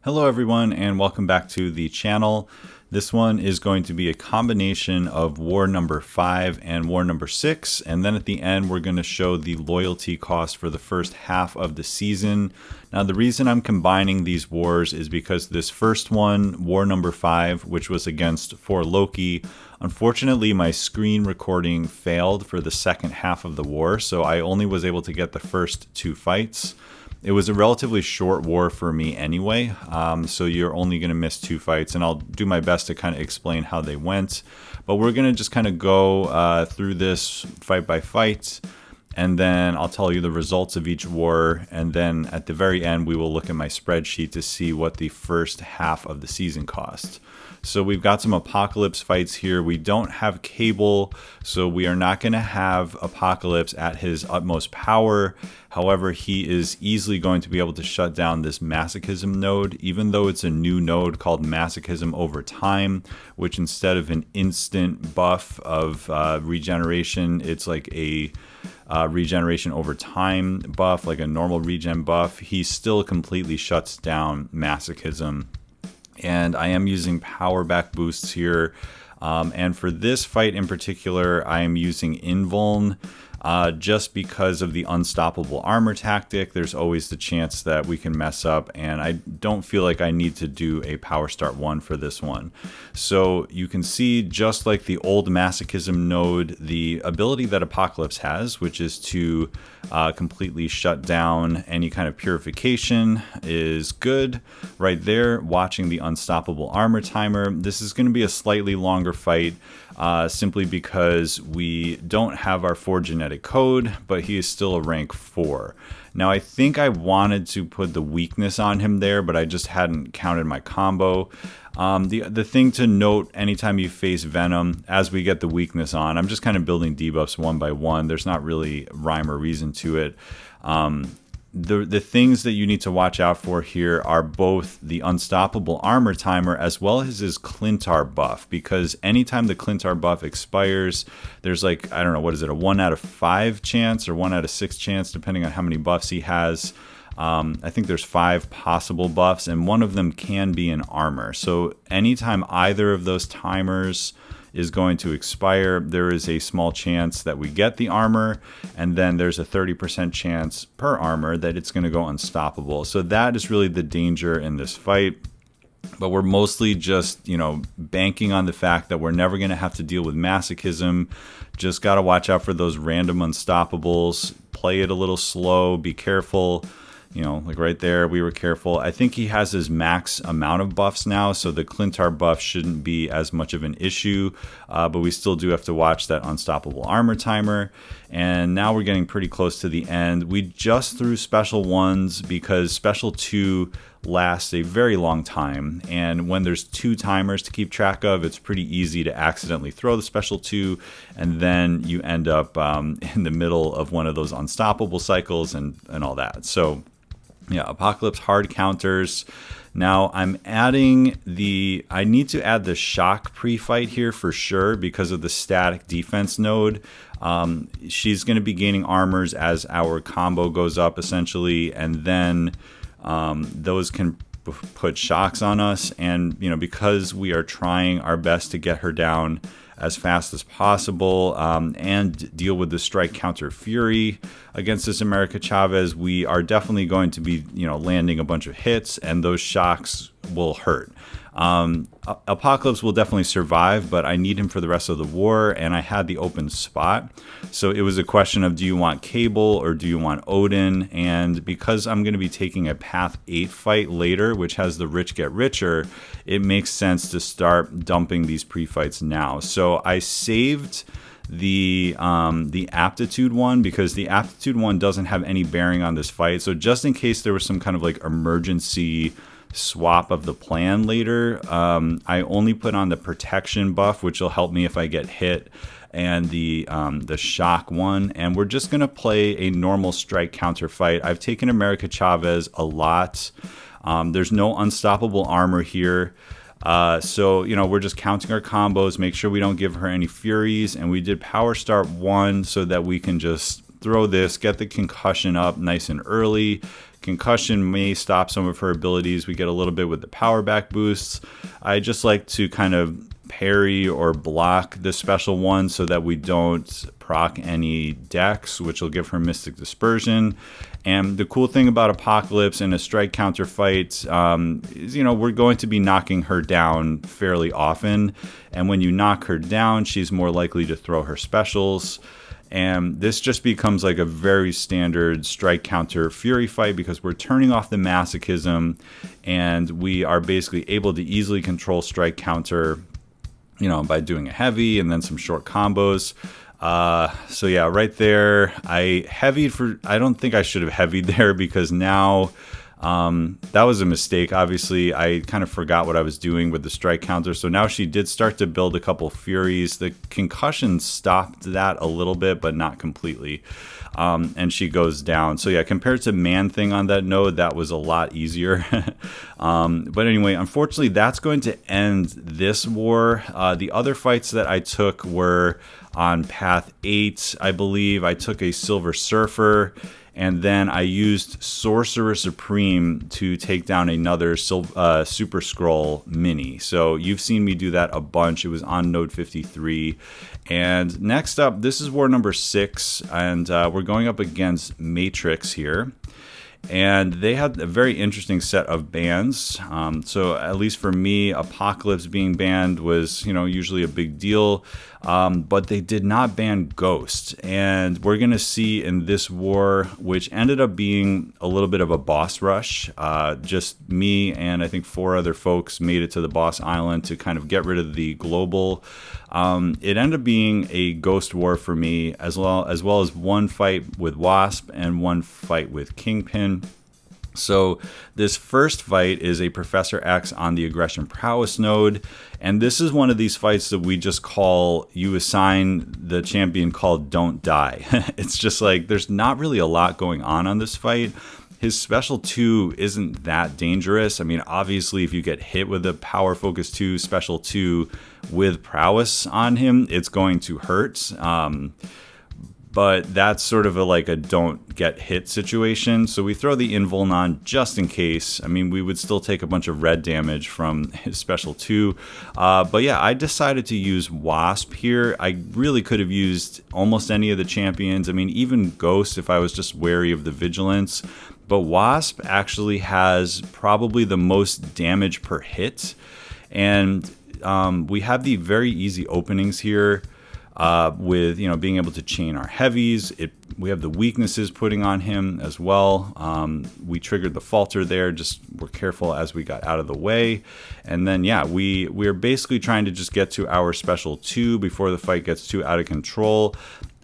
Hello everyone and welcome back to the channel. This one is going to be a combination of war number 5 and war number 6, and then at the end we're going to show the loyalty cost for the first half of the season. Now the reason I'm combining these wars is because this first one, war number 5, which was against for Loki, unfortunately my screen recording failed for the second half of the war, so I only was able to get the first 2 fights. It was a relatively short war for me anyway, so you're only going to miss 2 fights, and I'll do my best to kind of explain how they went. But we're going to just kind of go through this fight by fight, and then I'll tell you the results of each war, and then at the very end we will look at my spreadsheet to see what the first half of the season cost. So we've got some Apocalypse fights here. We don't have Cable, so we are not going to have Apocalypse at his utmost power. However, he is easily going to be able to shut down this masochism node, even though it's a new node called masochism over time, which instead of an instant buff of regeneration, it's like a regeneration over time buff, like a normal regen buff. He still completely shuts down masochism. And I am using power back boosts here. And for this fight in particular, I am using invuln. Just because of the unstoppable armor tactic. There's always the chance that we can mess up, and I don't feel like I need to do a power start 1 for this one. So you can see, just like the old masochism node, the ability that Apocalypse has, which is to completely shut down any kind of purification, is good right there. Watching the unstoppable armor timer, this is going to be a slightly longer fight, simply because we don't have our 4 genetic code, but he is still a rank 4. Now I think I wanted to put the weakness on him there, but I just hadn't counted my combo. The thing to note anytime you face Venom, as we get the weakness on, I'm just kind of building debuffs one by one. There's not really rhyme or reason to it. The things that you need to watch out for here are both the unstoppable armor timer as well as his Clintar buff, because anytime the Clintar buff expires, there's like, I don't know, what is it, a 1 out of 5 chance or 1 out of 6 chance, depending on how many buffs he has. I think there's 5 possible buffs, and one of them can be in armor. So anytime either of those timers is going to expire, there is a small chance that we get the armor, and then there's a 30% chance per armor that it's going to go unstoppable. So that is really the danger in this fight. But we're mostly just, banking on the fact that we're never going to have to deal with masochism. Just got to watch out for those random unstoppables, play it a little slow, be careful. Like right there, we were careful. I think he has his max amount of buffs now, so the Clintar buff shouldn't be as much of an issue, but we still do have to watch that unstoppable armor timer. And now we're getting pretty close to the end. We just threw special 1s because special 2 lasts a very long time, and when there's 2 timers to keep track of, it's pretty easy to accidentally throw the special 2, and then you end up in the middle of one of those unstoppable cycles and all that. So yeah, Apocalypse hard counters. Now I'm adding I need to add the shock pre-fight here for sure because of the static defense node. She's going to be gaining armors as our combo goes up essentially, and then those can put shocks on us. And because we are trying our best to get her down as fast as possible and deal with the strike counter fury against this America Chavez, we are definitely going to be landing a bunch of hits, and those shocks will hurt. Apocalypse will definitely survive, but I need him for the rest of the war, and I had the open spot. So it was a question of, do you want Cable or do you want Odin? And because I'm going to be taking a Path 8 fight later, which has the rich get richer, it makes sense to start dumping these pre-fights now. So I saved the aptitude one because the aptitude one doesn't have any bearing on this fight. So just in case there was some kind of like emergency swap of the plan later, I only put on the protection buff, which will help me if I get hit, and the shock one. And we're just gonna play a normal strike counter fight. I've taken America Chavez a lot. There's no unstoppable armor here. So, we're just counting our combos, make sure we don't give her any furies, and we did power start 1 so that we can just throw this, get the concussion up nice and early, concussion may stop some of her abilities. We get a little bit with the power back boosts. I just like to kind of parry or block the special one so that we don't proc any decks, which will give her Mystic Dispersion. And the cool thing about Apocalypse in a strike counter fight is, we're going to be knocking her down fairly often. And when you knock her down, she's more likely to throw her specials. And this just becomes like a very standard strike counter Fury fight because we're turning off the masochism and we are basically able to easily control strike counter, by doing a heavy and then some short combos. So yeah, right there, I don't think I should have heavied there because now that was a mistake. Obviously, I kind of forgot what I was doing with the strike counter. So now she did start to build a couple Furies. The concussion stopped that a little bit, but not completely. And she goes down. So yeah, compared to Man-Thing on that node, that was a lot easier. But anyway, unfortunately, that's going to end this war. The other fights that I took were on path 8, I believe. I took a Silver Surfer, and then I used Sorcerer Supreme to take down another Super Scroll Mini. So you've seen me do that a bunch. It was on node 53. And next up, this is war number 6, and we're going up against Matrix here. And they had a very interesting set of bans. So at least for me, Apocalypse being banned was, usually a big deal. But they did not ban Ghost. And we're going to see in this war, which ended up being a little bit of a boss rush. Just me and I think 4 other folks made it to the boss island to kind of get rid of the global. It ended up being a Ghost war for me, as well as one fight with Wasp and one fight with Kingpin. So this first fight is a Professor X on the Aggression Prowess node, and this is one of these fights that we just call, you assign the champion called Don't Die. It's just like, there's not really a lot going on this fight. His special 2 isn't that dangerous. I mean, obviously, if you get hit with a Power Focus 2, special 2 with prowess on him, it's going to hurt. But that's sort of like a don't get hit situation. So we throw the invuln on just in case. I mean, we would still take a bunch of red damage from his special 2. But yeah, I decided to use Wasp here. I really could have used almost any of the champions. I mean, even Ghost if I was just wary of the vigilance. But Wasp actually has probably the most damage per hit. And we have the very easy openings here. With being able to chain our heavies. We have the weaknesses putting on him as well. We triggered the falter there, just we're careful as we got out of the way. And then yeah, we're basically trying to just get to our special 2 before the fight gets too out of control.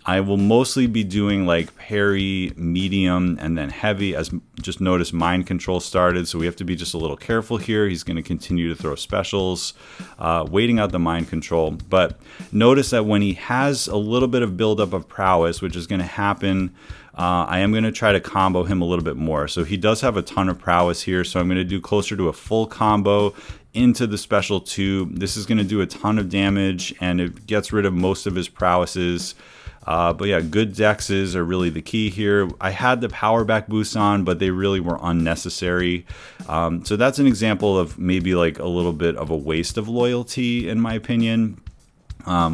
I will mostly be doing like parry, medium, and then heavy, as just notice mind control started, so we have to be just a little careful here. He's going to continue to throw specials, waiting out the mind control. But notice that when he has a little bit of buildup of prowess, which is going to happen, I am going to try to combo him a little bit more. So he does have a ton of prowess here, so I'm going to do closer to a full combo into the special 2. This is going to do a ton of damage, and it gets rid of most of his prowesses. But yeah, good dexes are really the key here. I had the power back boosts on, but they really were unnecessary. So that's an example of maybe like a little bit of a waste of loyalty, in my opinion.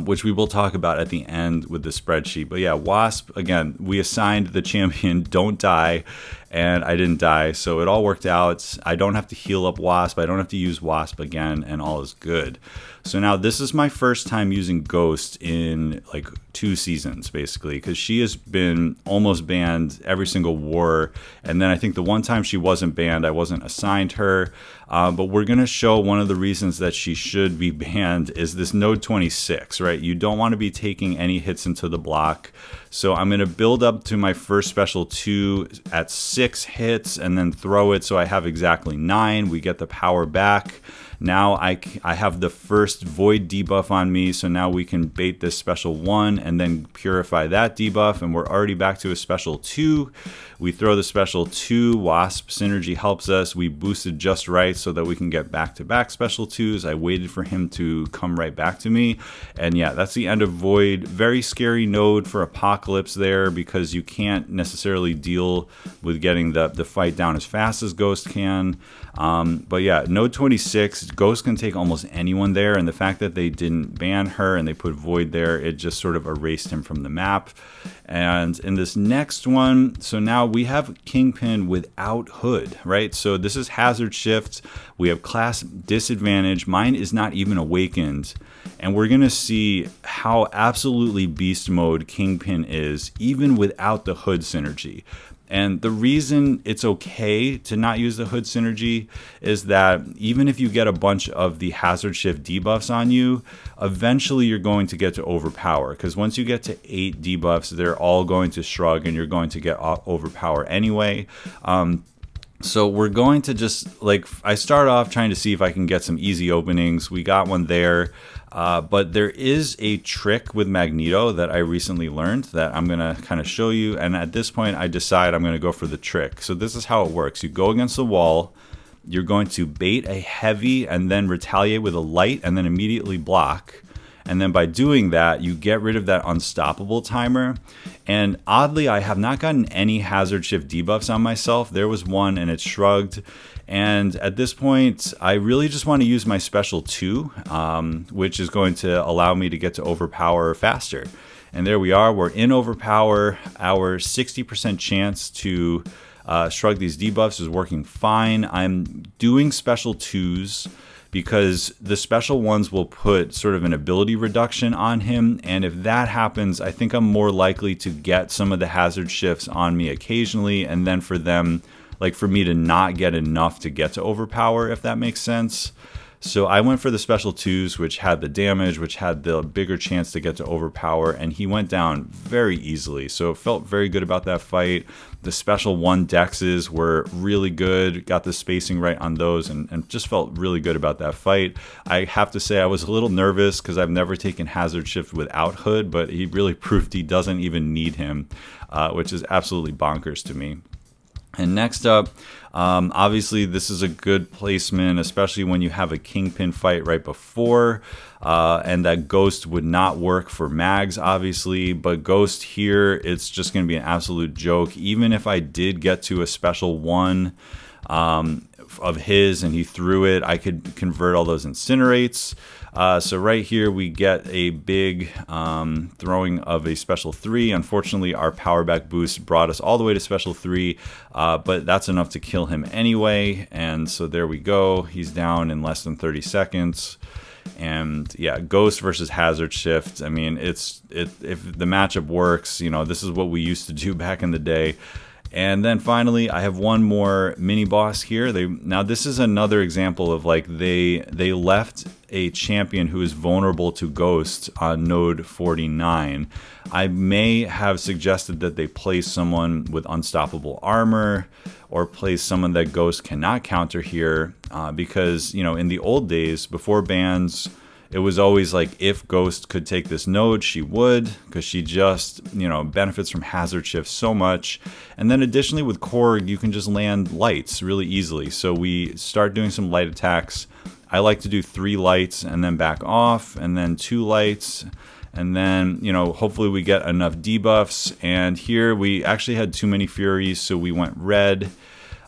Which we will talk about at the end with the spreadsheet. But yeah, Wasp, again, we assigned the champion Don't Die, and I didn't die, so it all worked out. I don't have to heal up Wasp, I don't have to use Wasp again, and all is good. So now this is my first time using Ghost in like 2 seasons, basically, because she has been almost banned every single war, and then I think the one time she wasn't banned, I wasn't assigned her. But we're going to show one of the reasons that she should be banned is this node 26, right? You don't want to be taking any hits into the block. So I'm going to build up to my first special 2 at 6 hits and then throw it so I have exactly 9. We get the power back. Now I have the first void debuff on me, so now we can bait this special 1 and then purify that debuff, and we're already back to a special 2. We throw the special 2, Wasp synergy helps us. We boosted just right so that we can get back-to-back special 2s. I waited for him to come right back to me, and yeah, that's the end of Void. Very scary node for Apocalypse there, because you can't necessarily deal with getting the fight down as fast as Ghost can. But yeah, node 26, Ghost can take almost anyone there, and the fact that they didn't ban her and they put Void there, it just sort of erased him from the map. And in this next one, so now we have Kingpin without Hood, right? So this is Hazard Shift. We have class disadvantage. Mine is not even awakened. And we're going to see how absolutely beast mode Kingpin is, even without the Hood synergy. And the reason it's okay to not use the Hood synergy is that even if you get a bunch of the Hazard Shift debuffs on you, eventually you're going to get to Overpower. Because once you get to 8 debuffs, they're all going to shrug and you're going to get Overpower anyway. So we're going to just, like, I start off trying to see if I can get some easy openings. We got one there. But there is a trick with Magneto that I recently learned that I'm going to kind of show you. And at this point, I decide I'm going to go for the trick. So this is how it works. You go against the wall. You're going to bait a heavy and then retaliate with a light and then immediately block. And then by doing that, you get rid of that unstoppable timer. And oddly, I have not gotten any Hazard Shift debuffs on myself. There was one and it shrugged. And at this point, I really just want to use my special 2, which is going to allow me to get to Overpower faster. And there we are. We're in Overpower. Our 60% chance to shrug these debuffs is working fine. I'm doing special 2s because the special 1s will put sort of an ability reduction on him. And if that happens, I think I'm more likely to get some of the hazard shifts on me occasionally, and then for them, like for me to not get enough to get to Overpower, if that makes sense. So I went for the special 2s, which had the damage, which had the bigger chance to get to Overpower, and he went down very easily. So it felt very good about that fight. The special 1 dexes were really good, got the spacing right on those, and just felt really good about that fight. I have to say I was a little nervous because I've never taken Hazard Shift without Hood, but he really proved he doesn't even need him, which is absolutely bonkers to me. And next up, obviously this is a good placement, especially when you have a Kingpin fight right before, and that Ghost would not work for Mags, obviously, but Ghost here, it's just going to be an absolute joke. Even if I did get to a special 1 of his and he threw it, I could convert all those incinerates. So right here we get a big throwing of a special 3. Unfortunately, our power back boost brought us all the way to special 3, but that's enough to kill him anyway. And so there we go. He's down in less than 30 seconds. And yeah, Ghost versus Hazard Shift. I mean, if the matchup works, you know, this is what we used to do back in the day. And then finally, I have one more mini boss here. Now this is another example of like they left a champion who is vulnerable to Ghost on node 49. I may have suggested that they place someone with unstoppable armor or place someone that Ghost cannot counter here because, you know, in the old days before bans, it was always like if Ghost could take this node, she would, because she just, you know, benefits from hazard shift so much. And then additionally with Korg, you can just land lights really easily. So we start doing some light attacks. I like to do 3 lights and then back off, and then 2 lights. And then, you know, hopefully we get enough debuffs. And here we actually had too many furies, so we went red.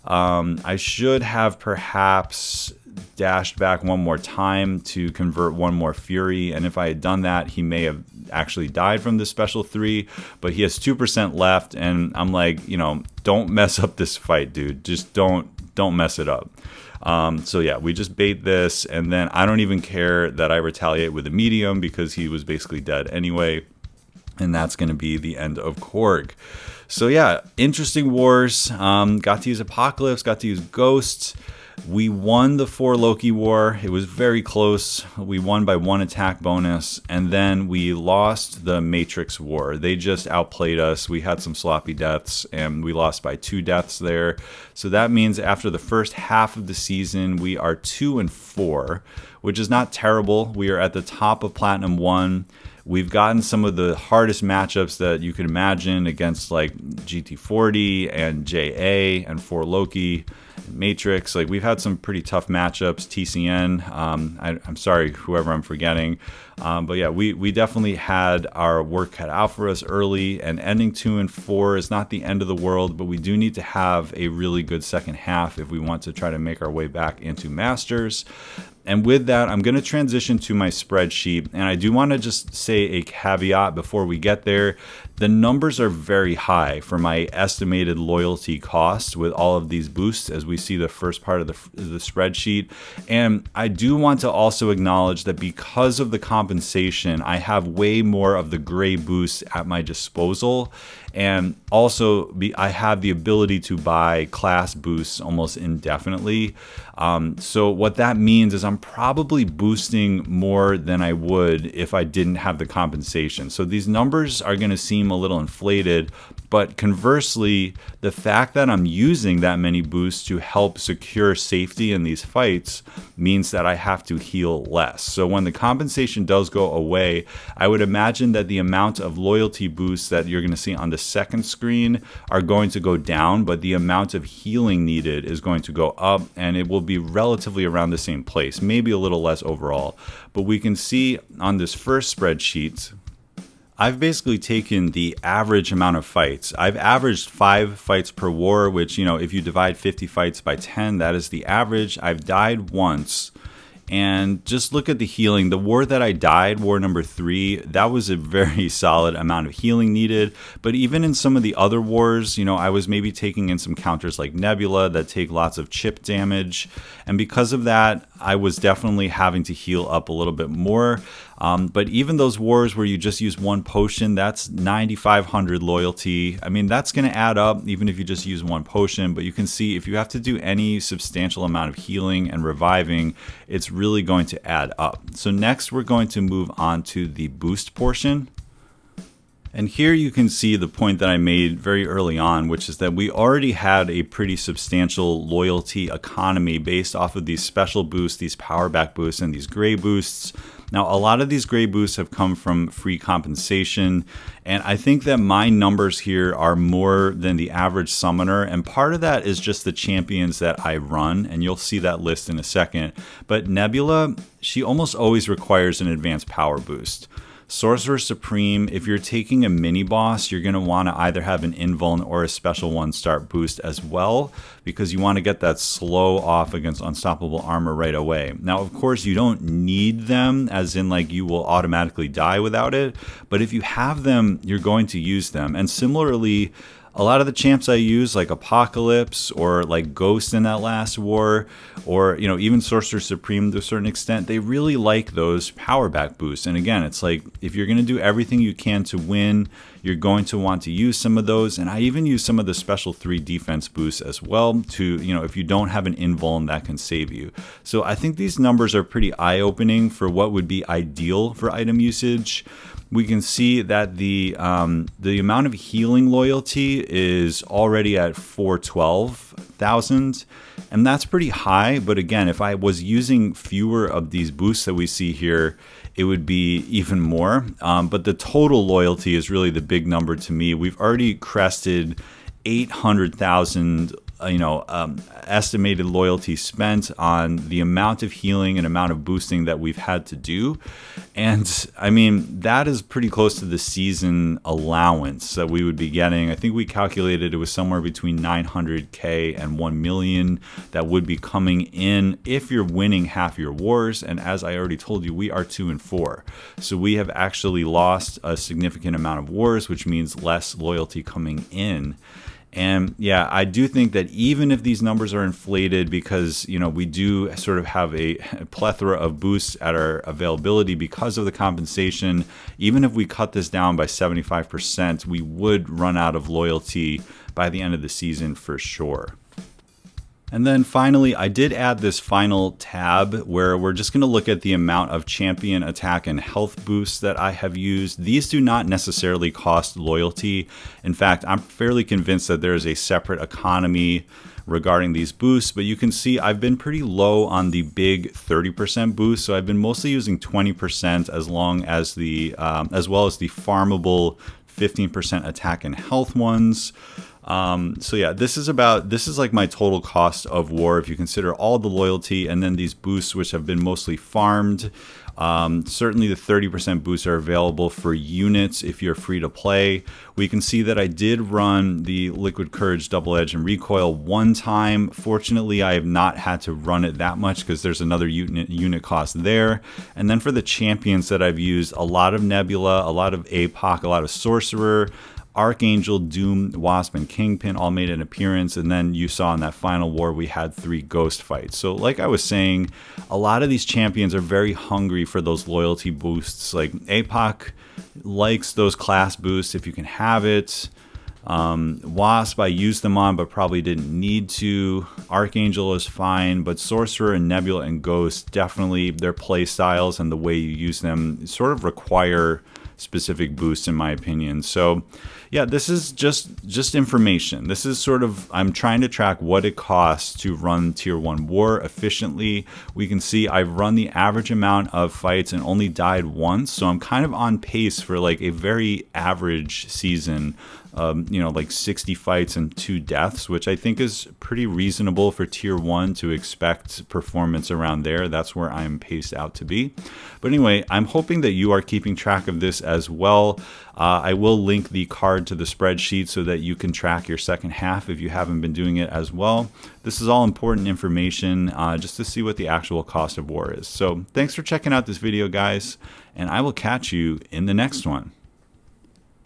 I should have perhaps dashed back one more time to convert one more fury, and if I had done that, he may have actually died from the special 3, but he has 2% left, and I'm like, you know, don't mess up this fight, dude. Just don't mess it up. So yeah, we just bait this, and then I don't even care that I retaliate with a medium because he was basically dead anyway, and that's going to be the end of Korg. So yeah, interesting wars. Got to use Apocalypse, got to use Ghosts. We won the 4 Loki war. It was very close. We won by 1 attack bonus, and then we lost the Matrix war. They just outplayed us. We had some sloppy deaths, and we lost by 2 deaths there. So that means after the first half of the season, we are 2-4, which is not terrible. We are at the top of Platinum 1. We've gotten some of the hardest matchups that you can imagine against like GT40 and JA and 4 Loki, Matrix. Like, we've had some pretty tough matchups. TCN. I'm sorry, whoever I'm forgetting. But yeah, we definitely had our work cut out for us early, and ending 2-4 is not the end of the world, but we do need to have a really good second half if we want to try to make our way back into Masters. And with that, I'm going to transition to my spreadsheet. And I do want to just say a caveat before we get there. The numbers are very high for my estimated loyalty cost with all of these boosts, as we see the first part of the spreadsheet. And I do want to also acknowledge that because of the compensation, I have way more of the gray boosts at my disposal. And also, I have the ability to buy class boosts almost indefinitely. So what that means is I'm probably boosting more than I would if I didn't have the compensation. So these numbers are going to seem a little inflated, but conversely, the fact that I'm using that many boosts to help secure safety in these fights means that I have to heal less. So when the compensation does go away, I would imagine that the amount of loyalty boosts that you're going to see on the second screen are going to go down, but the amount of healing needed is going to go up, and it will be relatively around the same place, maybe a little less overall. But we can see on this first spreadsheet, I've basically taken the average amount of fights. I've averaged 5 fights per war, which, if you divide 50 fights by 10, that is the average. I've died once. And just look at the healing. The war that I died, war number 3, that was a very solid amount of healing needed. But even in some of the other wars, I was maybe taking in some counters like Nebula that take lots of chip damage. And because of that, I was definitely having to heal up a little bit more. But even those wars where you just use 1 potion, that's 9,500 loyalty. I mean, that's going to add up even if you just use 1 potion. But you can see if you have to do any substantial amount of healing and reviving, it's really going to add up. So next, we're going to move on to the boost portion. And here you can see the point that I made very early on, which is that we already had a pretty substantial loyalty economy based off of these special boosts, these power back boosts, and these gray boosts. Now, a lot of these gray boosts have come from free compensation, and I think that my numbers here are more than the average summoner, and part of that is just the champions that I run, and you'll see that list in a second. But Nebula, she almost always requires an advanced power boost. Sorcerer Supreme, if you're taking a mini boss, you're going to want to either have an invuln or a special 1-star boost as well, because you want to get that slow off against unstoppable armor right away. Now, of course, you don't need them, as in like you will automatically die without it, but if you have them, you're going to use them. And similarly, a lot of the champs I use, like Apocalypse or like Ghost in that last war, or even Sorcerer Supreme to a certain extent, they really like those power back boosts. And again, it's like if you're going to do everything you can to win, you're going to want to use some of those. And I even use some of the special 3 defense boosts as well to, if you don't have an invuln, that can save you. So I think these numbers are pretty eye-opening for what would be ideal for item usage. We can see that the amount of healing loyalty is already at 412,000, and that's pretty high. But again, if I was using fewer of these boosts that we see here, it would be even more. But the total loyalty is really the big number to me. We've already crested 800,000 estimated loyalty spent on the amount of healing and amount of boosting that we've had to do. And I mean, that is pretty close to the season allowance that we would be getting. I think we calculated it was somewhere between 900K and 1 million that would be coming in if you're winning half your wars. And as I already told you, we are 2-4. So we have actually lost a significant amount of wars, which means less loyalty coming in. And yeah, I do think that even if these numbers are inflated because, we do sort of have a plethora of boosts at our availability because of the compensation, even if we cut this down by 75%, we would run out of loyalty by the end of the season for sure. And then finally, I did add this final tab where we're just going to look at the amount of champion attack and health boosts that I have used. These do not necessarily cost loyalty. In fact, I'm fairly convinced that there is a separate economy regarding these boosts, but you can see I've been pretty low on the big 30% boost. So I've been mostly using 20% as long as the, as well as the farmable 15% attack and health ones. So yeah, this is like my total cost of war if you consider all the loyalty and then these boosts which have been mostly farmed. Certainly the 30% boosts are available for units if you're free to play. We can see that I did run the Liquid Courage, Double Edge, and Recoil one time. Fortunately, I have not had to run it that much because there's another unit cost there. And then for the champions that I've used, a lot of Nebula, a lot of Apoc, a lot of Sorcerer, Archangel, Doom, Wasp, and Kingpin all made an appearance, and then you saw in that final war we had 3 ghost fights. So like I was saying, a lot of these champions are very hungry for those loyalty boosts. Like Apoc likes those class boosts if you can have it. Wasp I used them on but probably didn't need to. Archangel is fine, but Sorcerer and Nebula and Ghost, definitely their play styles and the way you use them sort of require specific boosts in my opinion. So yeah, this is just information. This is sort of, I'm trying to track what it costs to run tier 1 war efficiently. We can see I've run the average amount of fights and only died once, so I'm kind of on pace for like a very average season. You know, like 60 fights and 2 deaths, which I think is pretty reasonable for tier 1 to expect performance around there. That's where I'm paced out to be. But anyway, I'm hoping that you are keeping track of this as well. I will link the card to the spreadsheet so that you can track your second half if you haven't been doing it as well. This is all important information just to see what the actual cost of war is. So thanks for checking out this video, guys, and I will catch you in the next one.